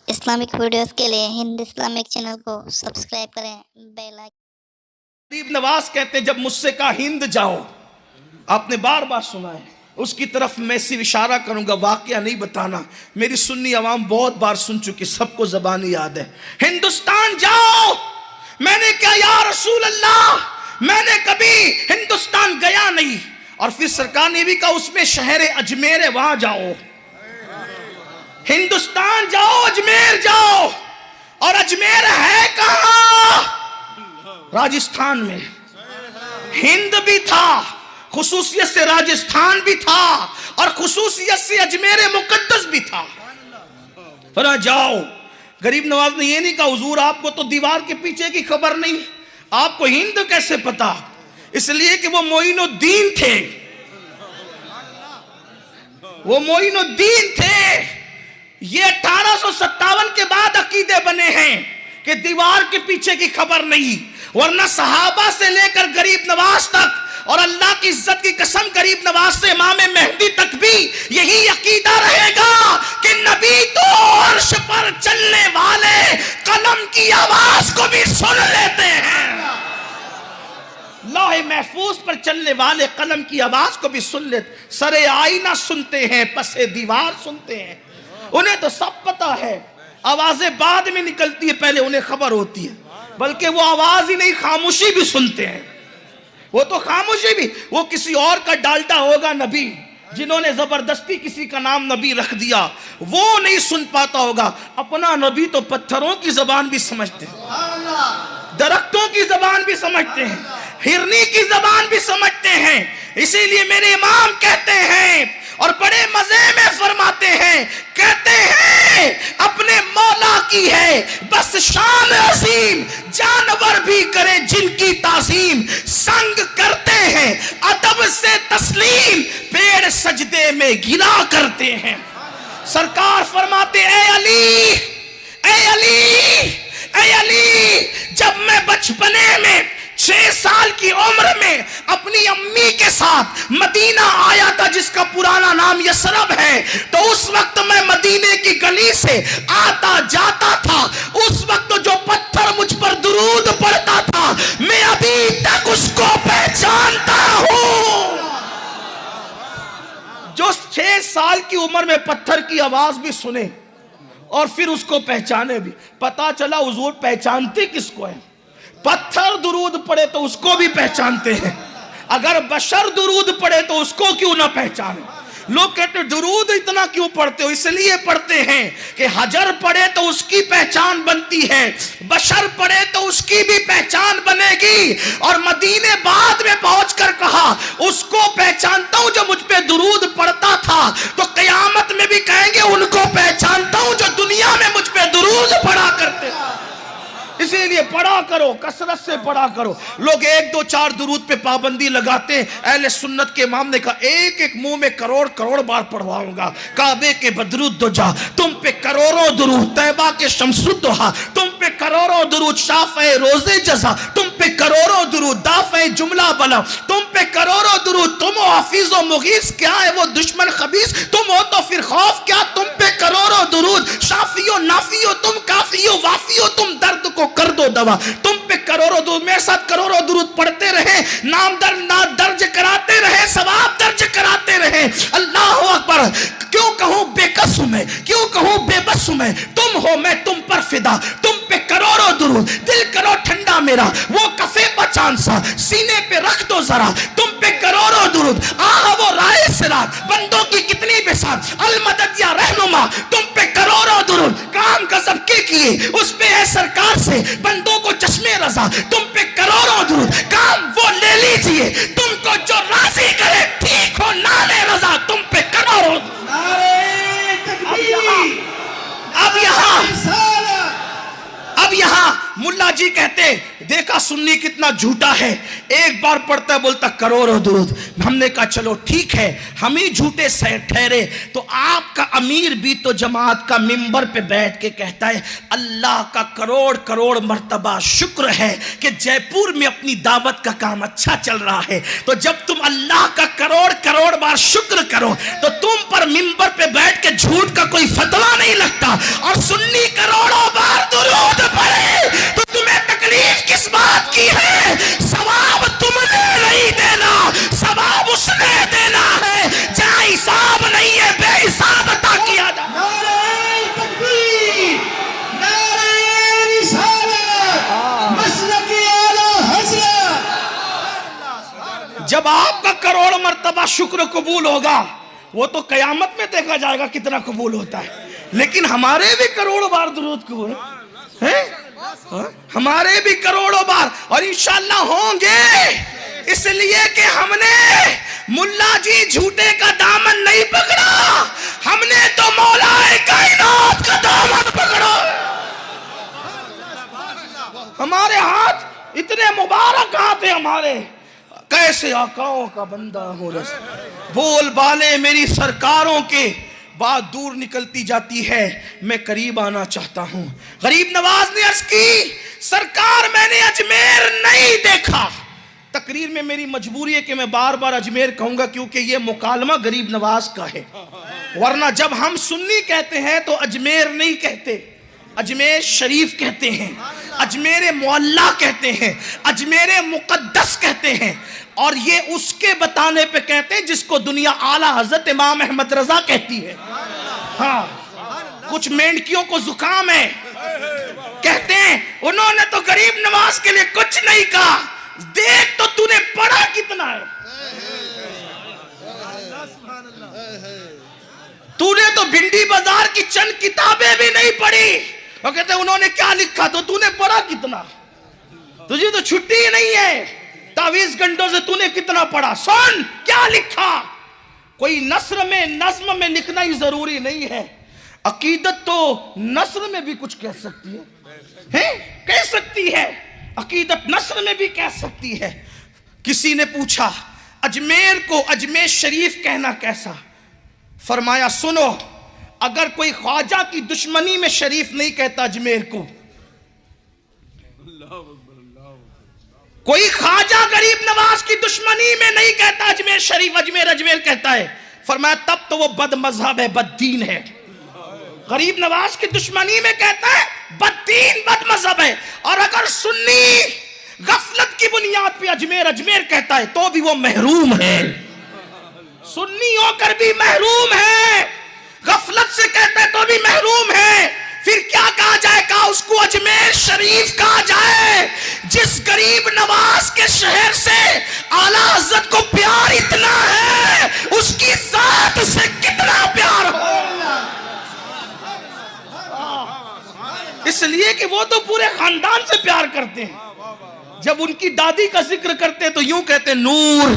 Islamic videos के लिए Hind Islamic channel को सब्सक्राइब करें, बेल आइकन। गरीब नवाज कहते हैं जब मुझसे कहा हिंद जाओ, आपने बार बार सुना है, उसकी तरफ मैं सिर्फ इशारा करूंगा, वाकया नहीं बताना। मेरी सुन्नी आवाम बहुत बार सुन चुकी, सबको ज़बानी याद है। हिंदुस्तान जाओ, मैंने क्या या रसूल अल्लाह, मैंने कभी हिंदुस्तान गया नहीं। और फिर सरकार ने भी कहा उसमें शहर अजमेर है, वहां जाओ। हिंदुस्तान जाओ, अजमेर जाओ। और अजमेर है कहां? राजस्थान में। हिंद भी था, खुसूसियत से राजस्थान भी था, और खुसूसियत से अजमेर मुकद्दस भी था। पर जाओ। गरीब नवाज ने यह नहीं कहा हुजूर आपको तो दीवार के पीछे की खबर नहीं, आपको हिंद कैसे पता? इसलिए कि वो मोइनुद्दीन थे, वो मोइनुद्दीन थे। ये 1857 के बाद अकीदे बने हैं कि दीवार के पीछे की खबर नहीं, वरना सहाबा से लेकर गरीब नवाज तक, और अल्लाह की इज्जत की कसम गरीब नवाज से इमाम मेहदी तक भी यही अकीदा रहेगा कि नबी तो अर्श पर चलने वाले कलम की आवाज को भी सुन लेते हैं। लौहे महफूज पर चलने वाले कलम की आवाज को भी सुन लेते। सरे आईना सुनते हैं, पसे दीवार सुनते हैं। उन्हें तो सब पता है, आवाजें बाद में निकलती है, पहले उन्हें खबर होती है। बल्कि वो आवाज ही नहीं, खामोशी भी सुनते हैं। वो तो खामोशी भी, वो किसी और का डालता होगा नबी, जिन्होंने जबरदस्ती किसी का नाम नबी रख दिया, वो नहीं सुन पाता होगा। अपना नबी तो पत्थरों की जबान भी समझते हैं, दरख्तों की जबान भी समझते हैं, हिरनी की जबान भी समझते हैं। इसीलिए मेरे इमाम कहते हैं और बड़े मजे में फरमाते हैं, कहते हैं अपने मौला की है बस शान अजीम, जानवर भी करें जिनकी ताजीम, संग करते हैं अदब से तस्लीम, पेड़ सजदे में गिरा करते हैं। सरकार फरमाते ए अली, ए अली, ए अली, जब मैं बचपने में 6 साल की उम्र में अपनी अम्मी के साथ मदीना आया था, जिसका पुराना नाम यसरब है, तो उस वक्त मैं मदीने की गली से आता जाता था। उस वक्त जो पत्थर मुझ पर दुरूद पड़ता था, मैं अभी तक उसको पहचानता हूं। जो 6 साल की उम्र में पत्थर की आवाज भी सुने और फिर उसको पहचाने भी। पता चला हुजूर पहचानते किसको है? पत्थर दुरूद पड़े तो उसको भी पहचानते हैं, अगर बशर दुरूद पड़े तो उसको क्यों ना पहचाने? लोग कहते दुरूद इतना क्यों पढ़ते हो? इसलिए पढ़ते हैं कि हजर पढ़े तो उसकी पहचान बनती है, बशर पढ़े तो उसकी भी पहचान बनेगी। और मदीने बाद में पहुंचकर कहा उसको पहचानता हूं जो मुझ पे दुरूद पढ़ता था, तो कयामत में भी कहेंगे उनको पहचानता हूं जो दुनिया में मुझ पे दुरूद पढ़ा करते। इसीलिए पढ़ा करो, कसरत से पढ़ा करो। लोग 1 2 4 दुरूद पे पाबंदी लगाते हैं। अहले सुन्नत के इमाम ने कहा एक एक मुंह में करोड़ करोड़ बार पढ़वाऊंगा। काबे के बदरुद्दोजा तुम पे करोड़ों दुरूद, तैबा के शमसुद्दोहा तुम पे करोड़ों दुरूद, शाफ़े रोज़े जज़ा तुम पे करोड़ों दुरूद, दाफ़े जुमला बला तुम पे करोड़ों दुरूद। तुम हो हफीज़ व मुगीस, क्या है वो दुश्मन खबीस? तुम हो तो फिर खौफ क्या, तुम पे करोड़ों दुरूद। शाफियो नाफियो तुम, काफियो वाफियो तुम, दर्द को कर दो दवा तुम पे करोड़ों दुरूद। मेरे साथ करोड़ों दुरूद पढ़ते रहे, नाम दर्ज कराते रहे, सवाब दर्ज कराते रहे। अल्लाह अकबर। क्यों कहूं बेकस हूं मैं, क्यों कहूं बेबस हूं मैं? तुम हो मैं तुम पर फिदा, तुम पे करोड़ों दुरूद। दिल करो ठंडा मेरा, वो कफे पचान सा सीने पे रख दो जरा, तुम पे करोड़ों दुरूद। आहा वो राय सिरात, बंदों की कितनी बेसात, अल मदद या रहनुमा तुम पे करोड़ों दुरूद। काम गजब के किए उस पे है सरकार से बंदों को चश्मे रजा, तुम पे करोड़ों दुरूद। काम वो ले लीजिए तुमको जो राजी करे, ठीक हो नाले रजा तुम पे करोड़ों। अब यहां मुल्ला जी कहते देखा सुन्नी कितना झूठा है, एक बार पढ़ता है बोलता करोड़ों दुरूद। हमने कहा चलो ठीक है, हम ही झूठे ठहरे, तो आपका अमीर भी तो जमात का मिंबर पे बैठ के कहता है अल्लाह का करोड़ करोड़ मर्तबा शुक्र है कि जयपुर में अपनी दावत का काम अच्छा चल रहा है। तो जब तुम अल्लाह का करोड़ करोड़ बार शुक्र करो तो तुम पर मिंबर पे बैठ के झूठ का कोई फतवा नहीं लगता। और सुन्नी करोड़ों बार दुरूद पढ़े तो तुम्हें तकलीफ किस बात की है? सवाब तुमने नहीं देना, सवाब उसने देना है। जहाँ हिसाब नहीं है बेहिसाब अता किया जा। नारे तकबीर, नारे रिसालत, मसलक-ए आला हज़रत। जब आपका करोड़ मर्तबा शुक्र कबूल होगा वो तो कयामत में देखा जाएगा कितना कबूल होता है, लेकिन हमारे भी करोड़ों बार दुरूद कबूल हैं, हमारे भी करोड़ों बार, और इंशाअल्लाह होंगे। इसलिए कि हमने मुल्ला जी झूठे का दामन नहीं पकड़ा, हमने तो मौलाए कायनात का दामन पकड़ा। हमारे हाथ इतने मुबारक हाथ है हमारे, कैसे आकाओं का बंदा हो रस। बोल बाले मेरी सरकारों के बात दूर निकलती जाती है, मैं करीब आना चाहता हूं। गरीब नवाज ने अर्ज की, सरकार मैंने अजमेर नहीं देखा। तकरीर में मेरी मजबूरी है कि मैं बार बार अजमेर कहूंगा, क्योंकि यह मुकालमा गरीब नवाज का है। वरना जब हम सुन्नी कहते हैं तो अजमेर नहीं कहते, अजमेर शरीफ कहते हैं, अजमेर मुअल्ला कहते हैं, अजमेर मुकद्दस कहते हैं। और ये उसके बताने पे कहते हैं जिसको दुनिया आला हजरत इमाम अहमद रजा कहती है। हाँ, कुछ मेंढकियों को जुकाम है, कहते हैं उन्होंने तो गरीब नवाज के लिए कुछ नहीं कहा। देख तो तूने पढ़ा कितना है, तूने तो भिंडी बाजार की चंद किताबें भी नहीं पढ़ी। और कहते हैं उन्होंने क्या लिखा, तो तूने पढ़ा कितना? तुझे तो छुट्टी ही नहीं है, 24 घंटों से तूने कितना पढ़ा? सुन क्या लिखा। कोई नस्र में नज्म में लिखना ही जरूरी नहीं है, अकीदत तो नस्र में भी कुछ कह सकती है? कह सकती है, अकीदत नस्र में भी कह सकती है। किसी ने पूछा अजमेर को अजमेर शरीफ कहना कैसा? फरमाया सुनो, अगर कोई ख्वाजा की दुश्मनी में शरीफ नहीं कहता अजमेर को, कोई ख्वाजा गरीब नवाज की दुश्मनी में नहीं कहता अजमेर शरीफ, अजमेर अजमेर कहता है, फरमाया तब तो वो बद मजहब है, बददीन है। गरीब नवाज की दुश्मनी में कहता है बददीन बद मजहब है। और अगर सुन्नी गफलत की बुनियाद पे अजमेर अजमेर कहता है तो भी वो महरूम है, सुन्नी होकर भी महरूम है। गफलत से कहता है तो भी महरूम है। फिर क्या कहा जाए? कहा उसको अजमेर शरीफ कहा जाए। जिस गरीब नवाज के शहर से आला हज़रत को प्यार इतना है, उसकी जात से कितना प्यार हो। इसलिए कि वो तो पूरे खानदान से प्यार करते हैं। जब उनकी दादी का जिक्र करते हैं तो यूं कहते हैं नूर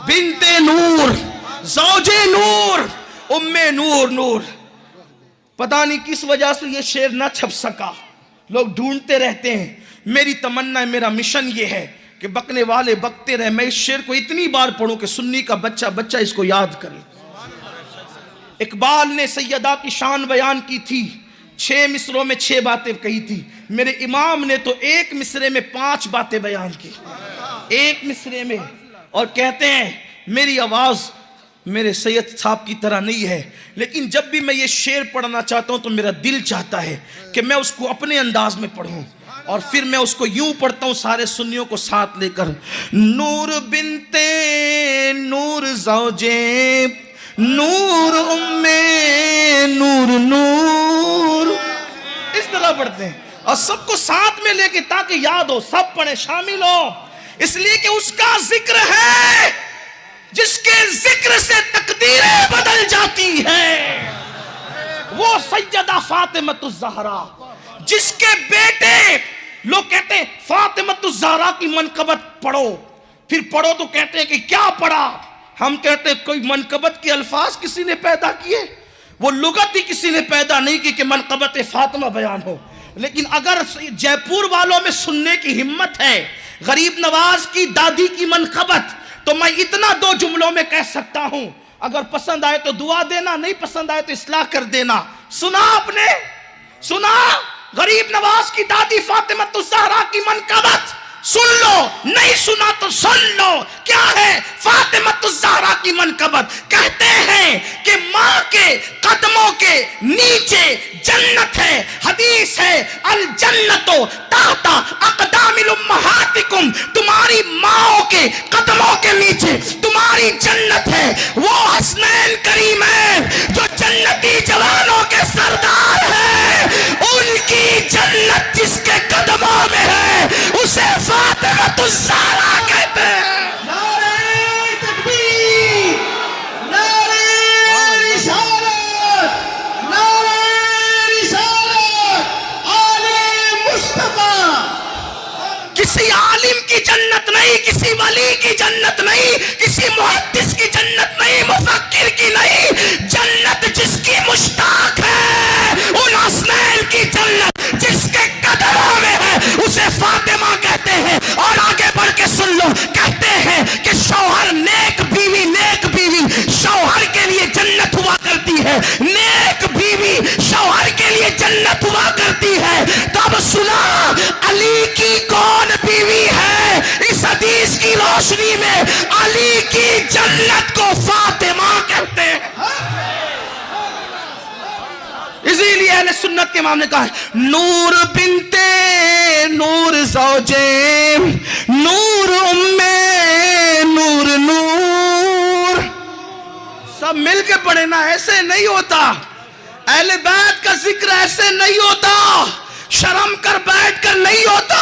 बिनते नूर, ज़ौजे नूर, उम्मे नूर नूर। पता नहीं किस वजह से ये शेर ना छप सका, लोग ढूंढते रहते हैं। मेरी तमन्ना है, मेरा मिशन ये है कि बकने वाले बकते रहे, मैं इस शेर को इतनी बार पढ़ूं कि सुन्नी का बच्चा बच्चा इसको याद करे। इकबाल ने सैयदा की शान बयान की थी, 6 मिसरों में 6 बातें कही थी। मेरे इमाम ने तो 1 मिसरे में 5 बातें बयान की, 1 मिसरे में। और कहते हैं मेरी आवाज मेरे सैयद साहब की तरह नहीं है, लेकिन जब भी मैं ये शेर पढ़ना चाहता हूं तो मेरा दिल चाहता है कि मैं उसको अपने अंदाज में पढ़ूं। और फिर मैं उसको यूं पढ़ता हूं सारे सुन्नियों को साथ लेकर, नूर बिनते नूर ज़ौजे नूर उम्मे नूर नूर, इस तरह पढ़ते हैं और सबको साथ में लेके, ताकि याद हो, सब पढ़े, शामिल हो। इसलिए कि उसका जिक्र है जिसके जिक्र से तकदीरें बदल जाती है, वो सैयदा फातिमतुज़ ज़हरा, जिसके बेटे लोग कहते हैं फातिमतुज़ ज़हरा की मनकबत पढ़ो। फिर पढ़ो तो कहते हैं कि क्या पढ़ा? हम कहते हैं कोई मनकबत के अल्फाज किसी ने पैदा किए, वो लुगत ही किसी ने पैदा नहीं की कि मनकबत फातिमा बयान हो। लेकिन अगर जयपुर वालों में सुनने की हिम्मत है गरीब नवाज की दादी की मनकबत, तो मैं इतना 2 जुमलों में कह सकता हूं। अगर पसंद आए तो दुआ देना, नहीं पसंद आए तो इस्लाह कर देना। सुना आपने? सुना? गरीब नवाज की दादी फातिमतुज़ ज़हरा की मनकबत सुन लो, नहीं सुना तो सुन लो। क्या है फातिमतुज़ ज़हरा की मनकबत? कहते हैं कि माँ के कदमों के नीचे जन्नत है। हदीस है अल जन्नतो ताहता अक़दामिल उम्महातिकुम, तुम्हारी माओ के कदमों के नीचे तुम्हारी जन्नत है। वो हसनैन करीमैन जो जन्नती जवानों के सरदार हैं, उनकी जन्नत जिसके कदमों में है उसे फातिमतुज़ ज़हरा कहते हैं। नारे तकबीर, नारे रिसालत, नारे रिसालत, आले मुस्तफा। किसी आलिम की जन्नत नहीं, किसी वली की जन्नत नहीं, किसी मुहद्दिस की जन्नत नहीं, मुफक्किर की नहीं। जन्नत जिसकी मुश्ताक है, उन हसनैन की जन्नत जिसके कदमों में है उसे फातिमा कहते हैं। और आगे बढ़ के सुन लो, कहते हैं कि शौहर नेक बीवी शौहर के लिए जन्नत हुआ करती है। नेक बीवी शौहर के लिए जन्नत हुआ करती है। तब सुना अली की कौन बीवी है? इस हदीस की रोशनी में अली की जन्नत को फातिमा कहते हैं। इसीलिए अहले सुन्नत के इमाम ने कहा नूर बिनते नूर ज़ौजे नूर उम्मे नूर नूर। सब मिल के पढ़े ना, ऐसे नहीं होता। अहले बैत का जिक्र ऐसे नहीं होता, शर्म कर बैठ कर नहीं होता।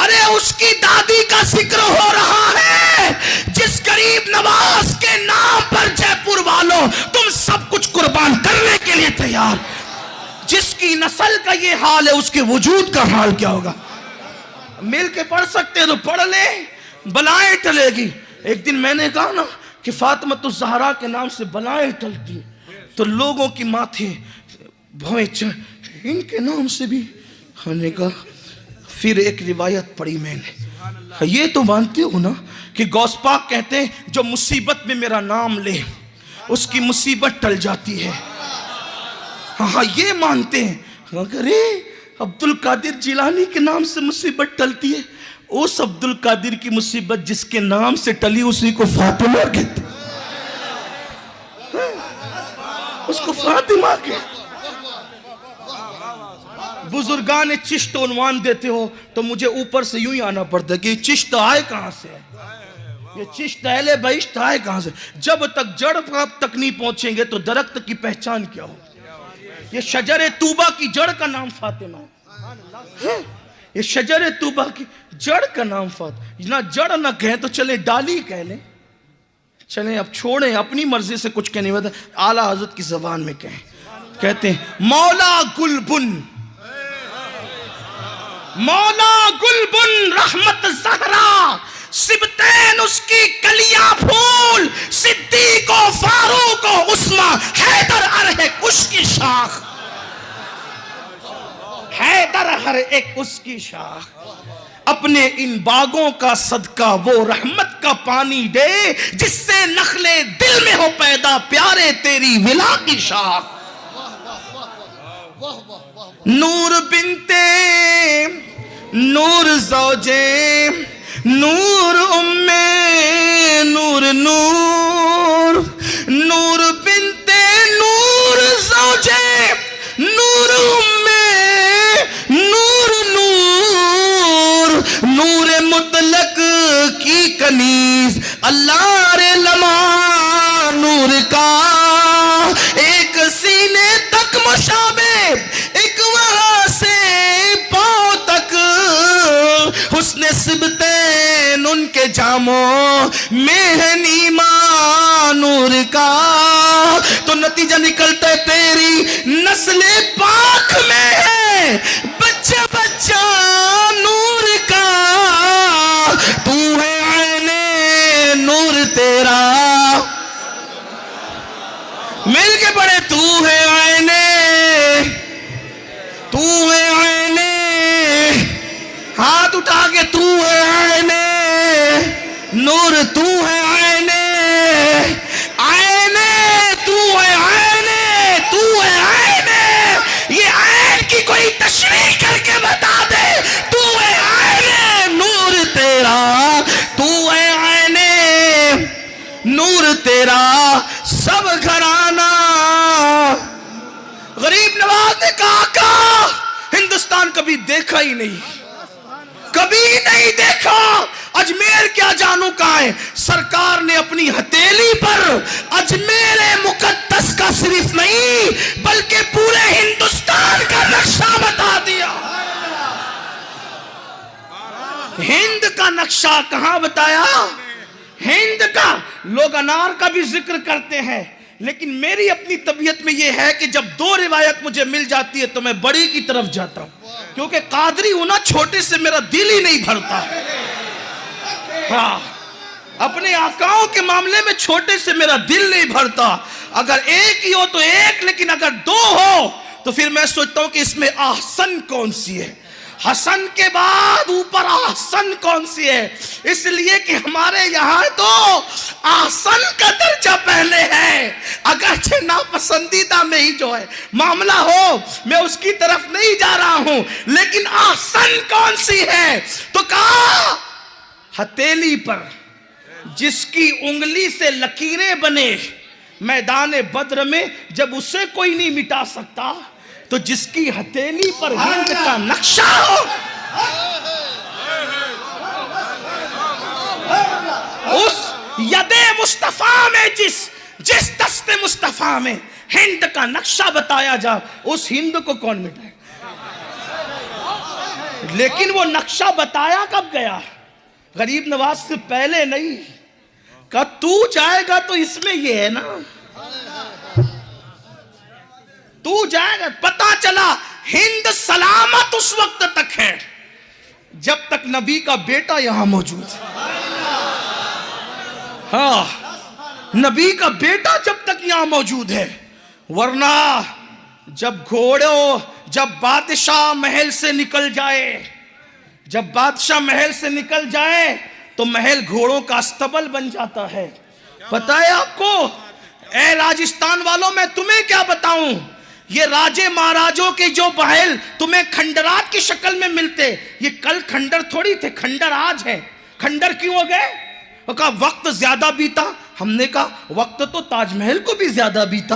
अरे उसकी दादी का जिक्र हो रहा है जिस गरीब नवाज के नाम पर जयपुर वालों तुम सब कुछ कुर्बान करने के लिए तैयार। जिसकी नस्ल का ये हाल है उसके वजूद का हाल क्या होगा? मिल के पढ़ सकते हैं तो पढ़ ले, बलाएं टलेगी। एक दिन मैंने कहा ना कि फातिमतुज़ ज़हरा के नाम से बलाएं टलती, तो लोगों की माथे भौएं इनके नाम से भी हमने कहा। फिर एक रिवायत पढ़ी मैंने, ये तो मानते हो ना कि गौस पाक कहते हैं जो मुसीबत में मेरा नाम ले उसकी मुसीबत टल जाती है। हाँ ये मानते हैं। अरे अब्दुल कादिर जिलानी के नाम से मुसीबत टलती है, उस अब्दुल कादिर की मुसीबत जिसके नाम से टली उसी को फातिमा कहते, उसको फातिमा कहते। बुजुर्गान चिश्त उन्वान देते हो तो मुझे ऊपर से यूं ही आना पड़ता है कि चिश्त आए कहां से, ये चिश्त अहले बहिश्त आए कहां से। जब तक जड़ तक नहीं पहुंचेंगे तो दरख्त की पहचान क्या हो? ये शजरे तूबा की जड़ का नाम फातिमा है। ये शजरे तूबा की जड़ का नाम फातिमा। ना जड़ ना कहें तो चले डाली कह लें, चले अब छोड़ें, अपनी मर्जी से कुछ कहने वाला आला हजरत की जबान में कहें। कहते हैं मौला गुलबुन, मौला गुलबुन रहमत ज़हरा, सिबतैन उसकी कलियां फूल, सिद्दीको फारूको उस्मा, हैदर हर एक उसकी शाख, हैदर हर एक उसकी शाख। अपने इन बागों का सदका वो रहमत का पानी दे जिससे नखले दिल में हो पैदा प्यारे तेरी विला की शाख। नूर बिनते नूर ज़ौजे नूर उम्मे नूर नूर, नूर बिनते नूर ज़ौजे नूर उम्मे नूर नूर, नूर मुतलक की कनीज अल्लाह रे लमा नूर का, एक सीने तक मुशाबे एक वहां से पांव तक, हुस्ने सिबतैन उनके जामों में है नीमा नूर का। तो नतीजा निकलता है तेरी नस्ले पाक में है बच्चा बच्चा नूर का, तू है आईने नूर तेरा। मिल के पढ़े तू है आईने, तू है आईने, हाथ उठा के तू है आईने नूर, तू है आईने, आईने तू है आईने, तू है आईने, देखा ही नहीं, कभी नहीं देखा। अजमेर क्या जानू कहां है। सरकार ने अपनी हथेली पर अजमेर मुकद्दस का सिर्फ नहीं बल्कि पूरे हिंदुस्तान का नक्शा बता दिया। हिंद का नक्शा कहां बताया? हिंद का। लोग अनार का भी जिक्र करते हैं, लेकिन मेरी अपनी तबीयत में यह है कि जब दो रिवायत मुझे मिल जाती है तो मैं बड़ी की तरफ जाता हूं, क्योंकि कादरी होना छोटे से मेरा दिल ही नहीं भरता। हाँ, अपने आकाओं के मामले में छोटे से मेरा दिल नहीं भरता। अगर एक ही हो तो एक, लेकिन अगर दो हो तो फिर मैं सोचता हूं कि इसमें आहसन कौन सी है। हसन के बाद ऊपर आहसन कौन सी है? इसलिए कि हमारे यहां तो आहसन का दर्जा पहले है। अगर नापसंदीदा में ही जो है मामला हो, मैं उसकी तरफ नहीं जा रहा हूं, लेकिन आहसन कौन सी है? तो कहा हथेली पर जिसकी उंगली से लकीरें बने मैदान बद्र में, जब उसे कोई नहीं मिटा सकता, तो जिसकी हथेली पर हिंद का नक्शा हो, उस यदे मुस्तफा में जिस दस्ते मुस्तफा में हिंद का नक्शा बताया जा, उस हिंद को कौन मिटाए? लेकिन वो नक्शा बताया कब गया? गरीब नवाज से पहले नहीं। कहा तू जाएगा तो इसमें ये है ना, तू जाएगा। पता चला हिंद सलामत उस वक्त तक है जब तक नबी का बेटा यहां मौजूद है। हाँ, नबी का बेटा जब तक यहां मौजूद है, वरना जब बादशाह महल से निकल जाए, जब बादशाह महल से निकल जाए तो महल घोड़ों का अस्तबल बन जाता है। पता है आपको? ए राजस्थान वालों, मैं तुम्हें क्या बताऊं, ये राजे महाराजों के जो महल तुम्हें खंडरात की शक्ल में मिलते, ये कल खंडर थोड़ी थे, खंडर आज है। खंडर क्यों हो गए? वो कहा वक्त ज्यादा बीता। हमने कहा वक्त तो ताजमहल को भी ज्यादा बीता।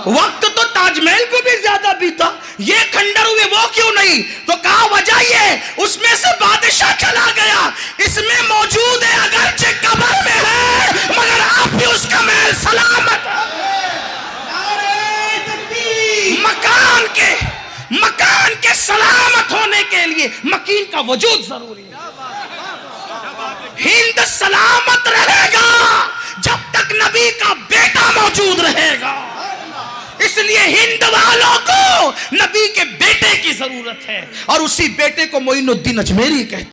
वक्त तो ताजमहल को भी ज्यादा बीता, ये खंडर हुए वो क्यों नहीं? तो कहा वजह ये, उसमें से बादशाह चला गया, इसमें मौजूद है, अगरचे कब्र में है, मगर आप भी उसका महल सलामत है। मकान के सलामत होने के लिए मकीन का वजूद जरूरी है। हिंद सलामत रहेगा जब तक नबी का बेटा मौजूद रहेगा। इसलिए हिंद वालों को नबी के बेटे की जरूरत है, और उसी बेटे को मोइनुद्दीन अजमेरी कहते हैं।